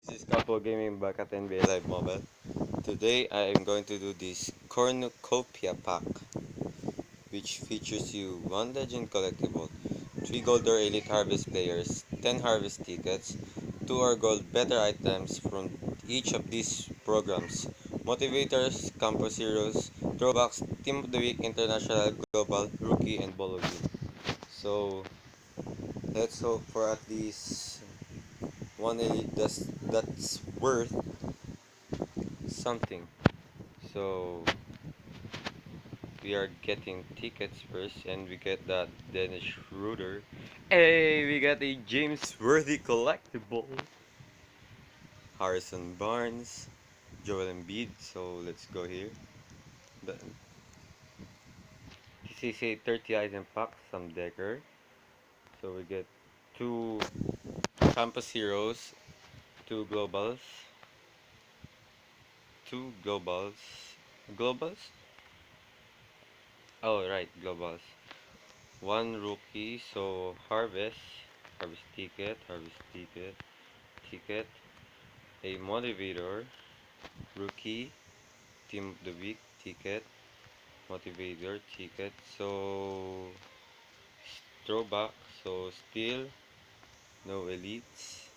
This is Couple Gaming back at NBA Live Mobile. Today I am going to do this Cornucopia pack, which features you 1 Legend Collectible, 3 Gold or Elite Harvest players, 10 Harvest tickets, 2 or Gold better items from each of these programs, Motivators, Campus Heroes, Throwbacks, Team of the Week, International, Global, Rookie, and Ball of You. So let's hope for at least one Elite that's worth something. So we are getting tickets first, and we get that Dennis Schroeder. Hey, we got a James Worthy collectible. Harrison Barnes, Joel Embiid. So let's go here. This is a 30 item pack, some Decker. So we get two Campus Heroes, two Globals, two Globals? Oh, right, Globals. One Rookie, so Harvest ticket, a Motivator, Rookie, Team of the Week ticket, Motivator ticket, so Throwback, so still no Elites,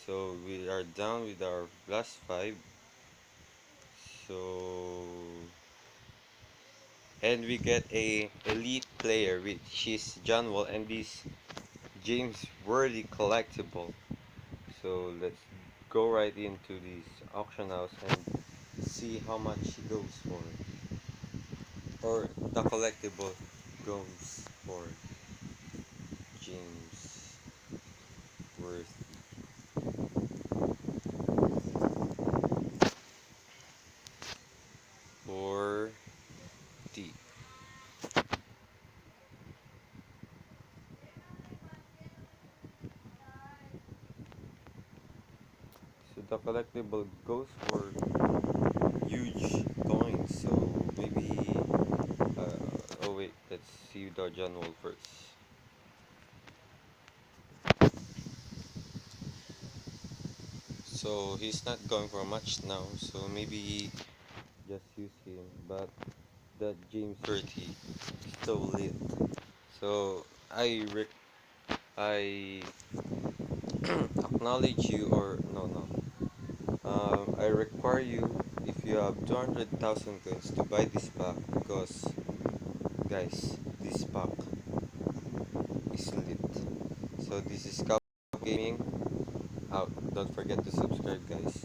so we are down with our last 5, so and we get a Elite player which is John Wall and this James Worthy collectible. So let's go right into this auction house and see how much it goes for, or the collectible goes for. James Worth. For D. So the collectible goes for huge coins. So maybe. Oh wait, let's see the John Wall first. So he's not going for much now. So maybe just use him. But that James 30 so lit. So I acknowledge you, or no. I require you, if you have 200,000 coins, to buy this pack because, guys, this pack is lit. So this is Cow Gaming out. Don't forget to subscribe, guys.